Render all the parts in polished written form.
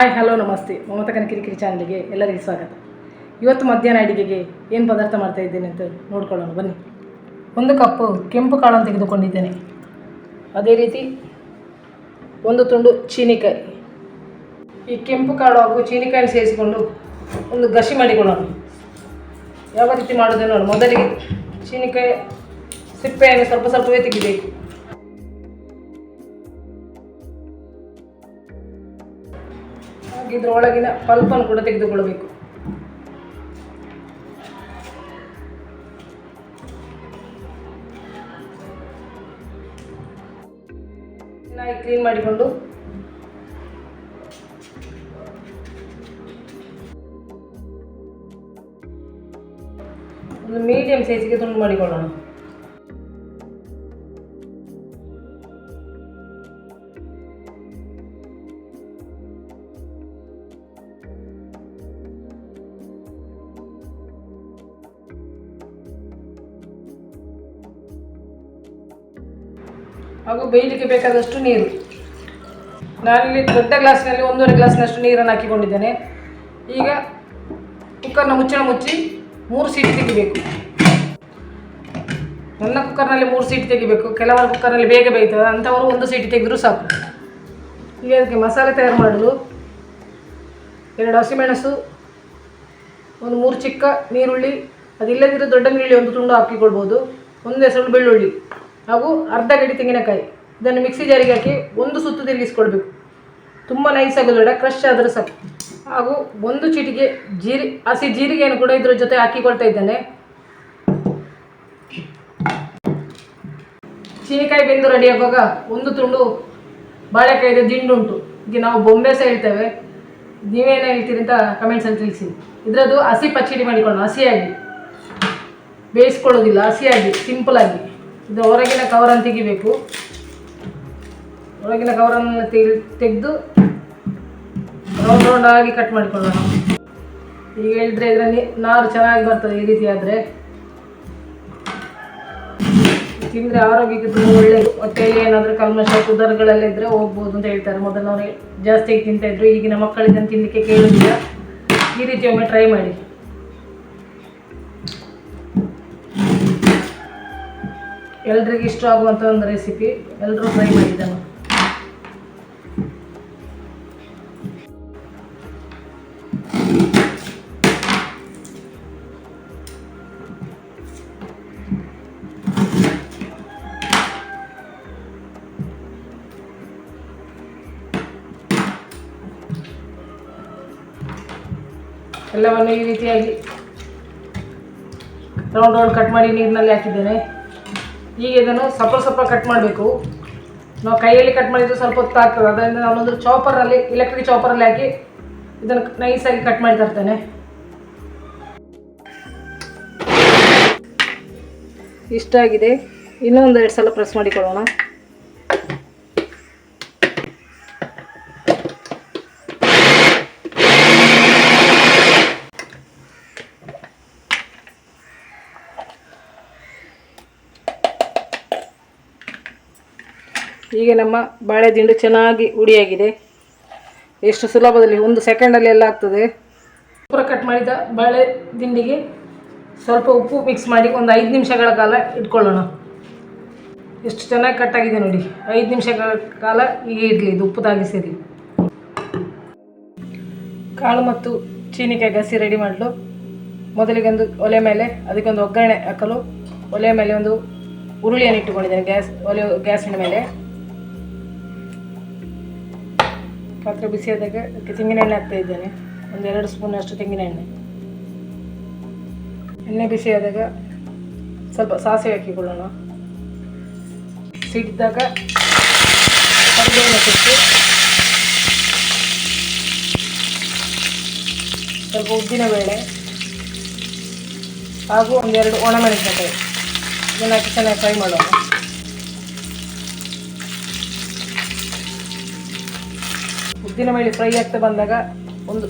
Hi hello ನಮಸ್ತೆ. ಮಮತಾ ಕಿರಿಕಿರಿ ಚಾನಲ್ಗೆ ಎಲ್ಲರಿಗೂ ಸ್ವಾಗತ. ಇವತ್ತು ಮಧ್ಯಾಹ್ನ ಅಡಿಗೆಗೆ ಏನು ಪದಾರ್ಥ ಮಾಡ್ತಾ ಇದ್ದೇನೆ ಅಂತ ನೋಡ್ಕೊಳ್ಳೋಣ ಬನ್ನಿ. 1 ಕಪ್ ಕೆಂಪು ಕಾಳನ್ನು ತೆಗೆದುಕೊಂಡಿದ್ದೇನೆ. ಅದೇ ರೀತಿ 1 ತುಂಡು ಚೀನಿಕಾಯಿ. ಈ ಕೆಂಪು ಕಾಳು ಹಾಗೂ ಚೀನಿಕಾಯಿ ಸೇರಿಸಿಕೊಂಡು ಒಂದು ಗಸಿ ಮಾಡಿಕೊಳ್ಳೋಣ. ಯಾವ ರೀತಿ ಮಾಡೋದು ನೋಡಿ. ಮೊದಲಿಗೆ ಚೀನಿಕಾಯಿ ಸಿಪ್ಪೆಯನ್ನು ಸ್ವಲ್ಪವೇ ತೆಗಿಬೇಕು. ಇದರ ಒಳಗಿನ ಪಲ್ಪನ್ನು ಕೂಡ ತೆಗೆದುಕೊಳ್ಳಬೇಕು. ಚೆನ್ನಾಗಿ ಕ್ಲೀನ್ ಮಾಡಿಕೊಂಡು ಒಂದು ಮೀಡಿಯಂ ಸೈಜ್ಗೆ ತುಂಡು ಮಾಡಿಕೊಳ್ಳೋಣ. ಹಾಗೂ ಬೇಯಲಿಕ್ಕೆ ಬೇಕಾದಷ್ಟು ನೀರು. ನಾನಿಲ್ಲಿ ದೊಡ್ಡ ಗ್ಲಾಸ್ನಲ್ಲಿ 1.5 ಗ್ಲಾಸ್ನಷ್ಟು ನೀರನ್ನು ಹಾಕಿಕೊಂಡಿದ್ದೇನೆ. ಈಗ ಕುಕ್ಕರ್ನ ಮುಚ್ಚಳ ಮುಚ್ಚಿ 3 ಸೀಟಿ ತೆಗಿಬೇಕು. ನನ್ನ ಕುಕ್ಕರ್ನಲ್ಲಿ 3 ಸೀಟಿ ತೆಗಿಬೇಕು. ಕೆಲವರ ಕುಕ್ಕರ್ನಲ್ಲಿ ಬೇಗ ಬೇಯ್ತದೆ, ಅಂಥವರು 1 ಸೀಟಿ ತೆಗೆದರೂ ಸಾಕು. ಈಗ ಅದಕ್ಕೆ ಮಸಾಲೆ ತಯಾರು ಮಾಡಲು 2 ಹಸಿಮೆಣಸು, 3 ಚಿಕ್ಕ ನೀರುಳ್ಳಿ, ಅದಿಲ್ಲದಿದ್ದರೆ ದೊಡ್ಡ ನೀರುಳ್ಳಿ 1 ತುಂಡು ಹಾಕಿಕೊಳ್ಬೋದು, 1 ಎಸಳು ಬೆಳ್ಳುಳ್ಳಿ ಹಾಗೂ ಅರ್ಧ ಗಡಿ ತೆಂಗಿನಕಾಯಿ. ಇದನ್ನು ಮಿಕ್ಸಿ ಜಾರಿಗೆ ಹಾಕಿ 1 ಸುತ್ತು ತಿರುಗಿಸ್ಕೊಳ್ಬೇಕು. ತುಂಬ ನೈಸ್ ಆಗೋದು ಬೇಡ, ಕ್ರಶ್ ಆದರೂ ಸಾಕು. ಹಾಗೂ 1 ಚಿಟಿಕೆ ಹಸಿ ಜೀರಿಗೆಯನ್ನು ಕೂಡ ಇದರ ಜೊತೆ ಹಾಕಿಕೊಳ್ತಾ ಇದ್ದೇನೆ. ಚೀನಿಕಾಯಿ ಬೆಂದು ರೆಡಿ ಆಗುವಾಗ 1 ತುಂಡು ಬಾಳೆಕಾಯಿದ ದಿಂಡುಂಟು. ಈಗ ನಾವು ಬೊಂಬೆ ಸಹ ಹೇಳ್ತೇವೆ, ನೀವೇನು ಹೇಳ್ತೀರಿ ಅಂತ ಕಮೆಂಟ್ಸಲ್ಲಿ ತಿಳಿಸಿ. ಇದರದ್ದು ಹಸಿ ಪಚ್ಚಡಿ ಮಾಡಿಕೊಂಡು, ಹಸಿಯಾಗಿ ಬೇಯಿಸ್ಕೊಳ್ಳೋದಿಲ್ಲ, ಹಸಿಯಾಗಿ ಸಿಂಪಲಾಗಿ. ಇದು ಹೊರಗಿನ ಕವರನ್ನು ತೆಗಿಬೇಕು. ಹೊರಗಿನ ಕವರನ್ನು ತೆಗೆದು ರೌಂಡ್ ಆಗಿ ಕಟ್ ಮಾಡಿಕೊಳ್ಳೋಣ. ಈಗ ಹೇಳಿದ್ರೆ ಇದರಲ್ಲಿ ನಾರು ಚೆನ್ನಾಗಿ ಬರ್ತದೆ. ಈ ರೀತಿ ಆದರೆ ತಿಂದರೆ ಆರೋಗ್ಯಕ್ಕೆ ತುಂಬ ಒಳ್ಳೆಯದು. ಹೊಟ್ಟೆಯಲ್ಲಿ ಏನಾದರೂ ಕಲ್ಮಶ ಕುದರ್ಗಳೆಲ್ಲ ಇದ್ದರೆ ಹೋಗ್ಬೋದು ಅಂತ ಹೇಳ್ತಾರೆ. ಮೊದಲನವರು ಜಾಸ್ತಿ ತಿಂತಾಯಿದ್ರು, ಈಗಿನ ಮಕ್ಕಳು ಇದನ್ನು ತಿನ್ನಲಿಕ್ಕೆ ಕೇಳೋದಿಲ್ಲ. ಈ ರೀತಿ ಒಮ್ಮೆ ಟ್ರೈ ಮಾಡಿ. ಎಲ್ರಿಗೂ ಇಷ್ಟ ಆಗುವಂಥ ಒಂದು ರೆಸಿಪಿ, ಎಲ್ಲರೂ ಟ್ರೈ ಮಾಡಿದ್ದಾನೆ. ಎಲ್ಲವನ್ನು ಈ ರೀತಿಯಾಗಿ ರೌಂಡ್ ಕಟ್ ಮಾಡಿ ನೀರಿನಲ್ಲಿ ಹಾಕಿದ್ದೇನೆ. ಈಗ ಇದನ್ನು ಸ್ವಲ್ಪ ಕಟ್ ಮಾಡಬೇಕು. ನಾವು ಕೈಯಲ್ಲಿ ಕಟ್ ಮಾಡಿದರೆ ಸ್ವಲ್ಪ ಹೊತ್ತು ಆಗ್ತದೆ. ಅದರಿಂದ ನಾನೊಂದು ಚಾಪರಲ್ಲಿ, ಎಲೆಕ್ಟ್ರಿಕ್ ಚಾಪರಲ್ಲಿ ಹಾಕಿ ಇದನ್ನು ನೈಸಾಗಿ ಕಟ್ ಮಾಡಿ ತರ್ತೇನೆ. ಇಷ್ಟಾಗಿದೆ. ಇನ್ನೊಂದು 2 ಸಲ ಪ್ರೆಸ್ ಮಾಡಿಕೊಳ್ಳೋಣ. ಈಗ ನಮ್ಮ ಬಾಳೆ ದಿಂಡು ಚೆನ್ನಾಗಿ ಹುಡಿಯಾಗಿದೆ. ಎಷ್ಟು ಸುಲಭದಲ್ಲಿ 1 ಸೆಕೆಂಡಲ್ಲಿ ಎಲ್ಲ ಆಗ್ತದೆ. ಪೂರ ಕಟ್ ಮಾಡಿದ ಬಾಳೆ ದಿಂಡಿಗೆ ಸ್ವಲ್ಪ ಉಪ್ಪು ಮಿಕ್ಸ್ ಮಾಡಿ ಒಂದು 5 ನಿಮಿಷಗಳ ಕಾಲ ಇಟ್ಕೊಳ್ಳೋಣ. ಎಷ್ಟು ಚೆನ್ನಾಗಿ ಕಟ್ಟಾಗಿದೆ ನೋಡಿ. 5 ನಿಮಿಷಗಳ ಕಾಲ ಹೀಗೆ ಇರಲಿ, ಇದು ಉಪ್ಪು ತಾಗಿ ಸೇರಿ. ಕಾಳು ಮತ್ತು ಚೀನಿಕಾಯಿ ಗಸಿ ರೆಡಿ ಮಾಡಲು ಮೊದಲಿಗೆ ಒಂದು ಒಲೆ ಮೇಲೆ ಅದಕ್ಕೊಂದು ಒಗ್ಗರಣೆ ಹಾಕಲು ಒಲೆಯ ಮೇಲೆ ಒಂದು ಉರುಳಿಯನ್ನು ಇಟ್ಟುಕೊಂಡಿದ್ದೇನೆ. ಗ್ಯಾಸಿನ ಮೇಲೆ ಪಾತ್ರೆ ಬಿಸಿಯಾದಾಗ ಅದಕ್ಕೆ ತೆಂಗಿನ ಎಣ್ಣೆ ಹಾಕ್ತಾ ಇದ್ದೇನೆ. ಒಂದು 2 ಸ್ಪೂನಷ್ಟು ತೆಂಗಿನ ಎಣ್ಣೆ. ಎಣ್ಣೆ ಬಿಸಿಯಾದಾಗ ಸ್ವಲ್ಪ ಸಾಸಿವೆ ಹಾಕಿಕೊಳ್ಳೋಣ. ಸಿಡಿದಾಗ ಕರಿಬೇವಿನ ಸೊಪ್ಪು, ಸ್ವಲ್ಪ ಉದ್ದಿನಬೇಳೆ ಹಾಗೂ 1-2 ಒಣಮೆಣಸಿನಕಾಯಿ. ಇದನ್ನು ಹಾಕಿ ಚೆನ್ನಾಗಿ ಫ್ರೈ ಮಾಡೋಣ. ಉದ್ದಿನಬೇಳೆ ಫ್ರೈ ಆಗ್ತಾ ಬಂದಾಗ ಒಂದು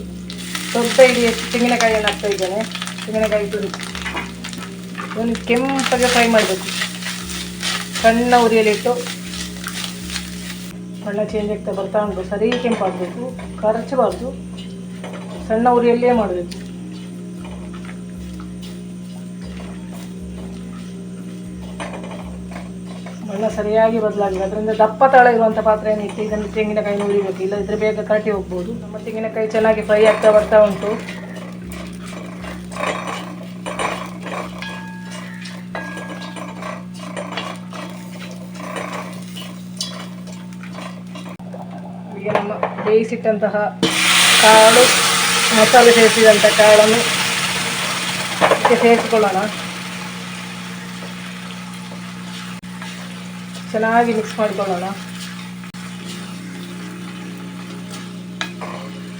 ದೊಡ್ಡ ಹಿಡಿಯಷ್ಟು ತೆಂಗಿನಕಾಯಿಯನ್ನು ಹಾಕ್ತಾ ಇದ್ದೇನೆ. ತೆಂಗಿನಕಾಯಿ ತುರಿ ಒಂದು ಕೆಂಪಗೆ ಫ್ರೈ ಮಾಡಬೇಕು. ಸಣ್ಣ ಉರಿಯಲ್ಲಿಟ್ಟು ಬಣ್ಣ ಚೇಂಜ್ ಆಗ್ತಾ ಬರ್ತಾ ಉಂಟು. ಸರಿ ಕೆಂಪಾಗಬೇಕು, ಕರಚಬಾರ್ದು, ಸಣ್ಣ ಉರಿಯಲ್ಲೇ ಮಾಡಬೇಕು. ಬಣ್ಣ ಸರಿಯಾಗಿ ಬದಲಾಗಿದೆ. ಅದರಿಂದ ದಪ್ಪ ತಳ ಇರುವಂಥ ಪಾತ್ರೆ ಏನಿತ್ತು ಇದನ್ನು ತೆಂಗಿನಕಾಯಿ ಉರಿಬೇಕು, ಇಲ್ಲದಿದ್ದರೆ ಬೇಗ ಕರಟಿ ಹೋಗ್ಬೋದು. ನಮ್ಮ ತೆಂಗಿನಕಾಯಿ ಚೆನ್ನಾಗಿ ಫ್ರೈ ಆಗ್ತಾ ಬರ್ತಾ ಉಂಟು. ಈಗ ನಮ್ಮ ಬೇಯಿಸಿಟ್ಟಂತಹ ಕಾಳು, ಮಸಾಲೆ ಸೇರಿಸಿದಂಥ ಕಾಳನ್ನು ಇದಕ್ಕೆ ಸೇರಿಸಿಕೊಳ್ಳೋಣ. ಚೆನ್ನಾಗಿ ಮಿಕ್ಸ್ ಮಾಡಿಕೊಳ್ಳೋಣ.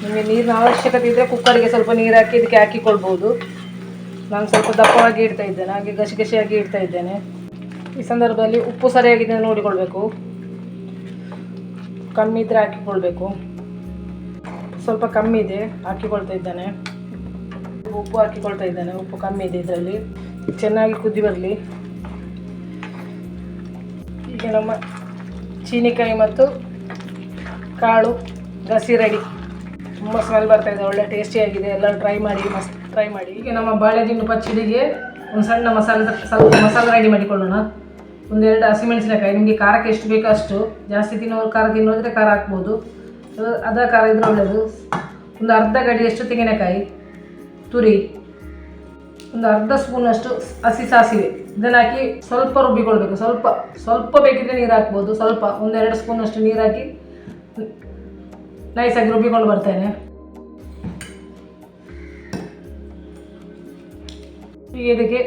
ನಿಮಗೆ ನೀರಿನ ಅವಶ್ಯಕತೆ ಇದ್ದರೆ ಕುಕ್ಕರಿಗೆ ಸ್ವಲ್ಪ ನೀರು ಹಾಕಿ ಇದಕ್ಕೆ ಹಾಕಿಕೊಳ್ಬೋದು. ನಾನು ಸ್ವಲ್ಪ ದಪ್ಪವಾಗಿ ಇಡ್ತಾ ಇದ್ದೇನೆ, ಹಾಗೆ ಗಸಿಯಾಗಿ ಇಡ್ತಾ ಇದ್ದೇನೆ. ಈ ಸಂದರ್ಭದಲ್ಲಿ ಉಪ್ಪು ಸರಿಯಾಗಿದೆ ನೋಡಿಕೊಳ್ಬೇಕು, ಕಮ್ಮಿ ಇದ್ದರೆ ಹಾಕಿಕೊಳ್ಬೇಕು. ಸ್ವಲ್ಪ ಕಮ್ಮಿ ಇದೆ, ಹಾಕಿಕೊಳ್ತಾ ಇದ್ದೇನೆ. ಉಪ್ಪು ಹಾಕಿಕೊಳ್ತಾ ಇದ್ದೇನೆ, ಉಪ್ಪು ಕಮ್ಮಿ ಇದೆ ಇದರಲ್ಲಿ. ಚೆನ್ನಾಗಿ ಕುದಿ ಬರಲಿ. ಈಗ ನಮ್ಮ ಚೀನಿಕಾಯಿ ಮತ್ತು ಕಾಳು ಗಸಿ ರೆಡಿ. ತುಂಬ ಸ್ಮೆಲ್ ಬರ್ತಾಯಿದೆ, ಒಳ್ಳೆ ಟೇಸ್ಟಿಯಾಗಿದೆ. ಎಲ್ಲರೂ ಟ್ರೈ ಮಾಡಿ. ಈಗ ನಮ್ಮ ಬಾಳೆದಿಂಡು ಪಚ್ಚಡಿಗೆ ಒಂದು ಸಣ್ಣ ಸ್ವಲ್ಪ ಮಸಾಲೆ ರೆಡಿ ಮಾಡಿಕೊಳ್ಳೋಣ. ಒಂದೆರಡು ಹಸಿಮೆಣಸಿನಕಾಯಿ, ನಿಮಗೆ ಖಾರಕ್ಕೆ ಎಷ್ಟು ಬೇಕೋ ಅಷ್ಟು. ಜಾಸ್ತಿ ತಿನ್ನೋರು ಖಾರ ತಿನ್ನೋದ್ರೆ ಖಾರ ಹಾಕ್ಬೋದು, ಅದ ಖಾರ ಇದ್ರೆ ಒಳ್ಳೆಯದು. ಒಂದು ಅರ್ಧ ಗಡಿಯಷ್ಟು ತೆಂಗಿನಕಾಯಿ ತುರಿ, ಒಂದು ಅರ್ಧ ಸ್ಪೂನಷ್ಟು ಹಸಿ ಸಾಸಿವೆ, ಇದನ್ನು ಹಾಕಿ ಸ್ವಲ್ಪ ರುಬ್ಬಿಕೊಳ್ಬೇಕು. ಸ್ವಲ್ಪ ಬೇಕಿದ್ರೆ ನೀರು ಹಾಕ್ಬೋದು. ಒಂದೆರಡು ಸ್ಪೂನಷ್ಟು ನೀರು ಹಾಕಿ ನೈಸಾಗಿ ರುಬ್ಬಿಕೊಂಡು ಬರ್ತೇನೆ. ಈಗ ಇದಕ್ಕೆ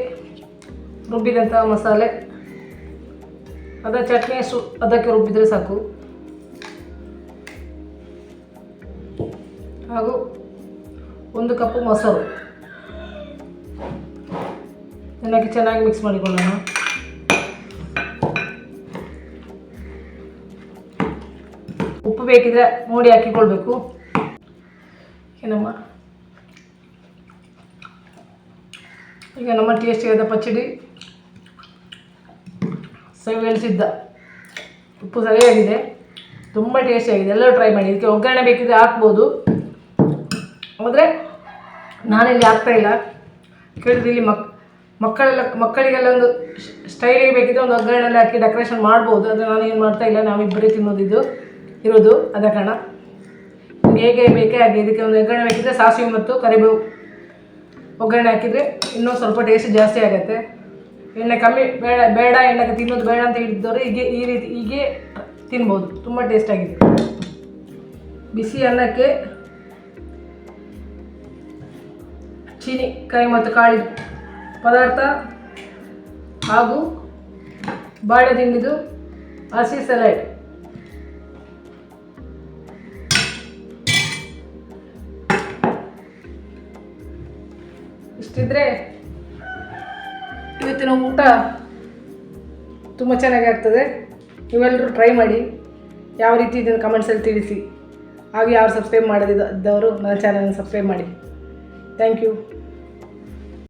ರುಬ್ಬಿದಂಥ ಮಸಾಲೆ, ಅದರ ಚಟ್ನಿ ಅಷ್ಟು ಅದಕ್ಕೆ ರುಬ್ಬಿದರೆ ಸಾಕು. ಹಾಗೂ 1 ಕಪ್ ಮೊಸರು ಇದಕ್ಕೆ ಚೆನ್ನಾಗಿ ಮಿಕ್ಸ್ ಮಾಡಿಕೊಳ್ಳೋಣ. ಉಪ್ಪು ಬೇಕಿದ್ರೆ ನೋಡಿ ಹಾಕಿಕೊಳ್ಬೇಕು. ಈಗ ನಮ್ಮ ಟೇಸ್ಟಿಯಾದ ಪಚ್ಚಡಿ ಸವಿಯಲಿಸಿದ್ದ ಉಪ್ಪು ಸರಿಯಾಗಿದೆ, ತುಂಬ ಟೇಸ್ಟಿಯಾಗಿದೆ. ಎಲ್ಲರೂ ಟ್ರೈ ಮಾಡಿ. ಇದಕ್ಕೆ ಒಗ್ಗರಣೆ ಬೇಕಿದ್ರೆ ಹಾಕ್ಬೋದು, ಆದರೆ ನಾನಿಲ್ಲಿ ಹಾಕ್ತಾಯಿಲ್ಲ. ಕೇಳಿದ್ರೆ ಇಲ್ಲಿ ಮಕ್ಕಳಿಗೆಲ್ಲ ಒಂದು ಸ್ಟೈಲಿಗೆ ಬೇಕಿದ್ರೆ ಒಂದು ಒಗ್ಗರಣೆಯಲ್ಲಿ ಹಾಕಿ ಡೆಕೋರೇಷನ್ ಮಾಡ್ಬೋದು, ಆದರೆ ನಾನು ಏನು ಮಾಡ್ತಾಯಿಲ್ಲ. ನಾವಿಬ್ಬರೇ ಇರೋದು ಅದ ಕಾರಣ. ನಿಮ್ಗೆ ಹೇಗೆ ಬೇಕೇ ಹಾಗೆ. ಇದಕ್ಕೆ ಒಂದು ಒಗ್ಗರಣೆ ಬೇಕಿದ್ರೆ ಸಾಸಿವೆ ಮತ್ತು ಕರಿಬೇವು ಒಗ್ಗರಣೆ ಹಾಕಿದರೆ ಇನ್ನೂ ಸ್ವಲ್ಪ ಟೇಸ್ಟ್ ಜಾಸ್ತಿ ಆಗುತ್ತೆ. ಎಣ್ಣೆ ಕಮ್ಮಿ ಬೇಡ ಎಣ್ಣೆ ತಿನ್ನೋದು ಬೇಡ ಅಂತ ಹೇಳಿದ್ದವರು ಹೀಗೆ ತಿನ್ಬೋದು, ತುಂಬ ಟೇಸ್ಟಾಗಿದೆ. ಬಿಸಿ ಅನ್ನಕ್ಕೆ ಚೀನಿಕಾಯಿ ಮತ್ತು ಕಾಳಿ ಪದಾರ್ಥ ಹಾಗೂ ಬಾಳೆ ದಿಂಡಿದು ಹಸಿ ಸಲಾಡ್. ಇಷ್ಟಿದ್ರೆ ಇವತ್ತಿನ ಊಟ ತುಂಬ ಚೆನ್ನಾಗಿ ಆಗ್ತದೆ. ನೀವೆಲ್ಲರೂ ಟ್ರೈ ಮಾಡಿ. ಯಾವ ರೀತಿ ಇದನ್ನು ಕಮೆಂಟ್ಸಲ್ಲಿ ತಿಳಿಸಿ. ಹಾಗೆ ಯಾರು ಸಬ್ಸ್ಕ್ರೈಬ್ ಮಾಡದಿದ್ದವರು ನನ್ನ ಚಾನಲ್ನ ಸಬ್ಸ್ಕ್ರೈಬ್ ಮಾಡಿ. Thank you.